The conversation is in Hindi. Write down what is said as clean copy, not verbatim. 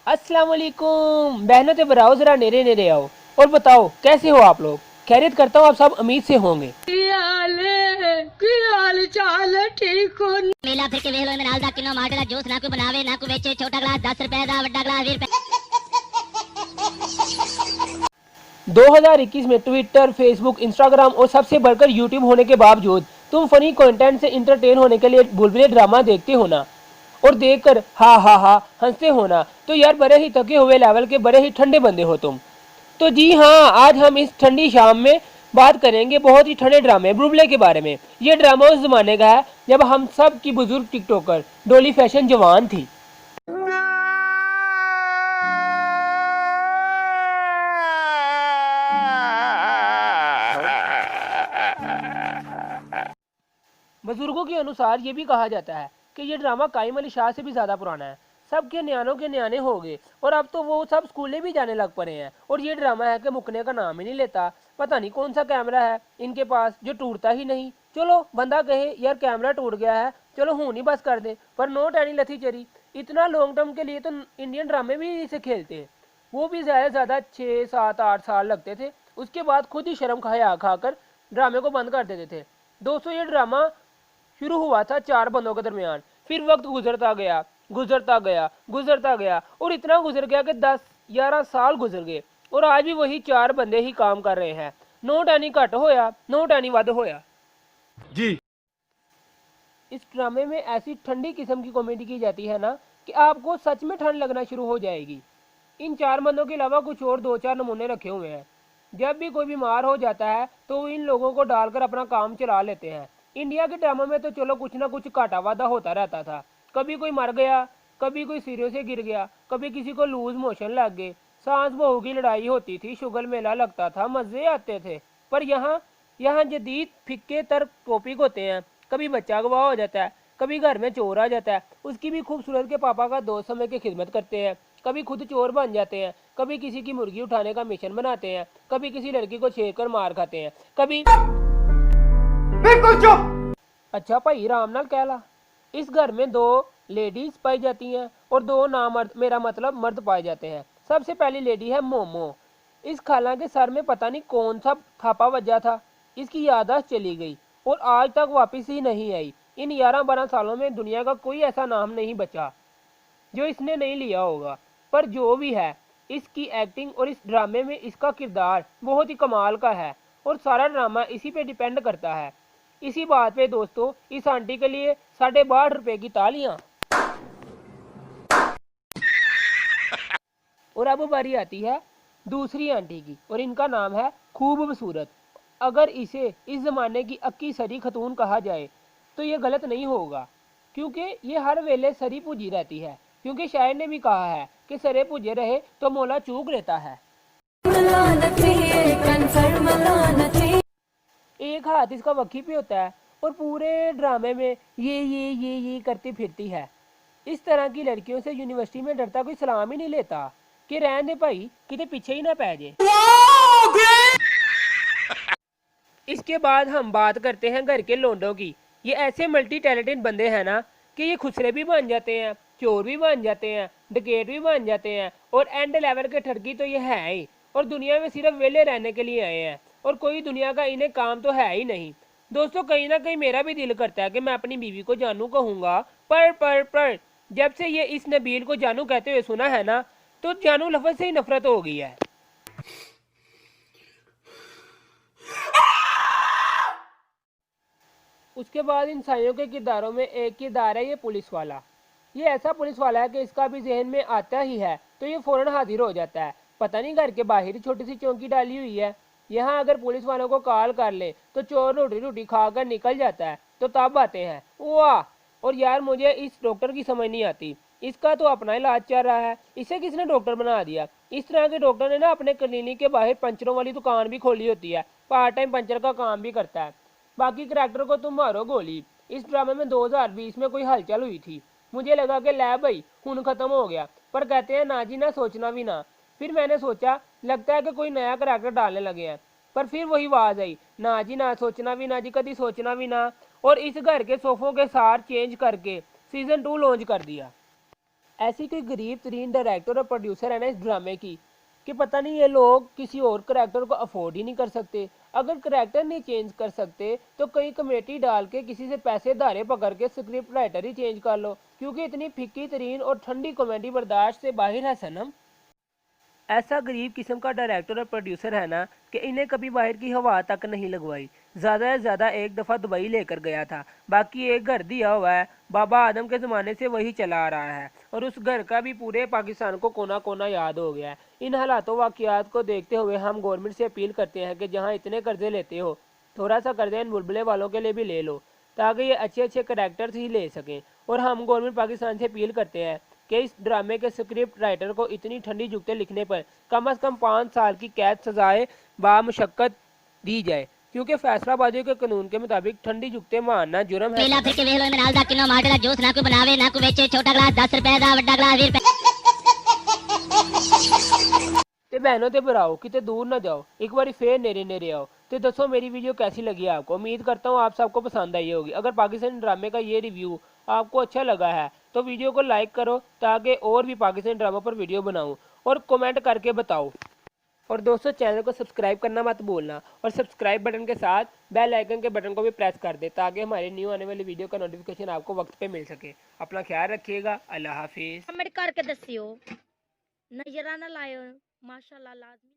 अस्सलाम वालेकुम बहनों से बराओ, जरा नेरे नेरे आओ और बताओ कैसे हो आप लोग। खैरियत करता हूँ आप सब उम्मीद से होंगे। हाल चाल ठीक हो। मेला फिर के वेख लो नाल दा किनो माटे दा जूस ना कोई बनावे ना कोई बेचे। छोटा गिलास 10 रुपए दा, बड़ा गिलास 20 रुपए। 2021 में ट्विटर, फेसबुक, इंस्टाग्राम और सबसे बढ़कर यूट्यूब होने के बावजूद तुम फनी कंटेंट से इंटरटेन होने के लिए बुलबुले ड्रामा देखते हो ना, और देखकर हा हा हा हंसते हो ना, तो यार बड़े ही थके हुए लेवल के बड़े ही ठंडे बंदे हो तुम। तो जी हाँ, आज हम इस ठंडी शाम में बात करेंगे बहुत ही ठंडे ड्रामे बुलबुले के बारे में। ये ड्रामा उस जमाने का है जब हम सब की बुजुर्ग टिकटॉकर डोली फैशन जवान थी। बुजुर्गों के अनुसार ये भी कहा जाता है कि ये ड्रामा कायम अली शाह से भी ज़्यादा पुराना है। सबके न्यानों के न्याने हो गए और अब तो वो सब स्कूलें भी जाने लग पड़े हैं, और ये ड्रामा है कि मुकने का नाम ही नहीं लेता। पता नहीं कौन सा कैमरा है इनके पास जो टूटता ही नहीं। चलो बंदा कहे यार कैमरा टूट गया है, चलो हूँ नहीं बस कर दे, पर नोट एनी लथी चरी। इतना लॉन्ग टर्म के लिए तो इंडियन ड्रामे भी इसे खेलते हैं, वो भी ज़्यादा से ज़्यादा 6 7 8 साल लगते थे। उसके बाद खुद ही शर्म खाया खाकर ड्रामे को बंद कर देते थे। दोस्तों ये ड्रामा शुरू हुआ था 4 बंदों के दरमियान, फिर वक्त गुजरता गया गुजरता गया गुजरता गया और इतना गुजर गया कि 10 11 साल गुजर गए, और आज भी वही 4 बंदे ही काम कर रहे हैं। नोट एनी घट होया, नोट एनी वध होया जी। इस ड्रामे में ऐसी ठंडी किस्म की कॉमेडी की जाती है ना कि आपको सच में ठंड लगना शुरू हो जाएगी। इन 4 बंदों के अलावा कुछ और 2 4 नमूने रखे हुए हैं। जब भी कोई बीमार हो जाता है तो वो इन लोगों को डालकर अपना काम चला लेते हैं। इंडिया के ड्रामा में तो चलो कुछ ना कुछ घाटा वादा होता रहता था। कभी कोई मर गया, कभी कोई सिरे से गिर गया, कभी किसी को लूज मोशन लग गए, सांस बहू की लड़ाई होती थी, शुगर मेला लगता था, मजे आते थे। पर यहाँ यहाँ जदीद फिक्के तर टॉपिक होते हैं। कभी बच्चा गवाह हो जाता है, कभी घर में चोर आ जाता है, उसकी भी खूबसूरत के पापा का दोस्त समझ के खिदमत करते हैं, कभी खुद चोर बन जाते हैं, कभी किसी की मुर्गी उठाने का मिशन बनाते हैं, कभी किसी लड़की को छेड़ कर मार खाते हैं, कभी बिल्कुल चुप। अच्छा भाई राम नाल कहला। इस घर में 2 लेडीज पाई जाती हैं और 2 नामर्द, मेरा मतलब मर्द पाए जाते हैं। सबसे पहली लेडी है मोमो। इस खाला के सर में पता नहीं कौन सा थापा वजह था, इसकी याददाश्त चली गई और आज तक वापस ही नहीं आई। इन 11 12 सालों में दुनिया का कोई ऐसा नाम नहीं बचा जो इसने नहीं लिया होगा। पर जो भी है, इसकी एक्टिंग और इस ड्रामे में इसका किरदार बहुत ही कमाल का है, और सारा ड्रामा इसी पे डिपेंड करता है। इसी बात पे दोस्तों इस आंटी के लिए 62.5 रुपए की तालियां। और अब बारी आती है दूसरी आंटी की, और इनका नाम है खूबसूरत। अगर इसे इस जमाने की अक्की सरी खतून कहा जाए तो ये गलत नहीं होगा, क्योंकि ये हर वेले सरी पूजी रहती है। क्योंकि शायर ने भी कहा है कि सरे पूजे रहे तो मौला चूक लेता है। एक हाथ इसका वक्की पे होता है और पूरे ड्रामे में ये करती फिरती है। इस तरह की लड़कियों से यूनिवर्सिटी में डरता कोई सलाम ही नहीं लेता कि रहने दे भाई किते पीछे ही ना पै जाए। इसके बाद हम बात करते हैं घर के लोंडों की। ये ऐसे मल्टी टैलेंटेड बंदे हैं ना कि ये खुसरे भी बन जाते हैं, चोर भी बन जाते हैं, डकैत भी बन जाते हैं, और एंड लेवल के ठरकी तो ये है ही, और दुनिया में सिर्फ वेले रहने के लिए आए हैं, और कोई दुनिया का इन्हें काम तो है ही नहीं। दोस्तों कहीं ना कहीं मेरा भी दिल करता है कि मैं अपनी बीवी को जानू कहूँगा, पर जब से ये इस नबील को जानू कहते हुए सुना है ना, तो जानू लफ्ज़ से ही नफरत हो गई है। उसके बाद इन साइयों के किरदारों में एक किरदार है ये पुलिस वाला। ये ऐसा पुलिस वाला है कि इसका भी जहन में आता ही है तो ये फौरन हाजिर हो जाता है। पता नहीं घर के बाहर ही छोटी सी चौकी डाली हुई है, यहाँ अगर पुलिस वालों को कॉल कर ले तो चोर रोटी रोटी खाकर निकल जाता है, तो तब आते हैं वाह। और यार मुझे इस डॉक्टर की समझ नहीं आती, इसका तो अपना इलाज चल रहा है, इसे किसने डॉक्टर बना दिया। इस तरह के डॉक्टर ने ना अपने क्लिनिक के बाहर पंचरों वाली दुकान भी खोली होती है, पार्ट टाइम पंचर का काम भी करता है। बाकी करैक्टर को तुम मारो गोली। इस ड्रामे में 2020 में कोई हलचल हुई थी, मुझे लगा कि लै भाई खून खत्म हो गया, पर कहते हैं ना जी ना, सोचना भी ना। फिर मैंने सोचा लगता है कि कोई नया करैक्टर डालने लगे हैं, पर फिर वही आवाज़ आई, ना जी ना, सोचना भी ना जी, कभी सोचना भी ना। और इस घर के सोफों के सार चेंज करके सीज़न 2 लॉन्च कर दिया। ऐसी कोई गरीब तरीन डायरेक्टर और प्रोड्यूसर है ना इस ड्रामे की कि पता नहीं ये लोग किसी और करेक्टर को अफोर्ड ही नहीं कर सकते। अगर करेक्टर नहीं चेंज कर सकते तो कई कमेटी डाल के किसी से पैसे धारे पकड़ के स्क्रिप्ट राइटर ही चेंज कर लो, क्योंकि इतनी फिक्की तरीन और ठंडी कॉमेडी बर्दाश्त से बाहर है सनम। ऐसा गरीब किस्म का डायरेक्टर और प्रोड्यूसर है ना कि इन्हें कभी बाहर की हवा तक नहीं लगवाई। ज़्यादा से ज़्यादा एक दफ़ा दुबई लेकर गया था, बाकी एक घर दिया हुआ है, बाबा आदम के ज़माने से वही चला आ रहा है और उस घर का भी पूरे पाकिस्तान को कोना कोना याद हो गया है। इन हालातों वाक़यात को देखते हुए हम गवर्नमेंट से अपील करते हैं कि जहाँ इतने कर्जे लेते हो थोड़ा सा कर्जा इन बुलबुले वालों के लिए भी ले लो, ताकि ये अच्छे अच्छे करेक्टर्स ही ले सकें। और हम गवर्नमेंट पाकिस्तान से अपील करते हैं कि इस ड्रामे के स्क्रिप्ट राइटर को इतनी ठंडी जुगते लिखने पर कम से कम 5 साल की कैद सजाए बामुशक्कत दी जाए, क्योंकि फैसलाबाजी के कानून के मुताबिक ठंडी जुगते मारना जुर्म है। ਵੇਲਾ ਫਿਰ ਕੇ ਵੇਖ ਲੋ ਮੈਂ ਨਾਲ ਦਾ ਕਿਲੋ ਮਾਟੇ ਦਾ ਜੂਸ ਨਾ ਕੋਈ ਬਣਾਵੇ ਨਾ ਕੋਈ ਵੇਚੇ ਛੋਟਾ ਗਲਾਸ 10 ਰੁਪਏ ਦਾ ਵੱਡਾ ਗਲਾਸ 20 ਰੁਪਏ। ते बहनों ते भराओ किते दूर ना जाओ, एक बार फिर नेरे नेरे आओ। तो दसो मेरी वीडियो कैसी लगी आपको। उम्मीद करता हूँ आप सबको पसंद आई होगी। अगर पाकिस्तानी ड्रामे का ये रिव्यू आपको अच्छा लगा है तो वीडियो को लाइक करो ताकि और भी पाकिस्तानी ड्रामा पर वीडियो बनाऊँ, और कमेंट करके बताओ। और दोस्तों चैनल को सब्सक्राइब करना मत भूलना, और सब्सक्राइब बटन के साथ बेल आइकन के बटन को भी प्रेस कर दे ताकि हमारी न्यू आने वाली वीडियो का नोटिफिकेशन आपको वक्त पे मिल सके। अपना ख्याल रखिएगा। अल्लाह हाफिज़। कमेंट करके दसियो नजरा ना लायो माशाल्लाह लाजमी।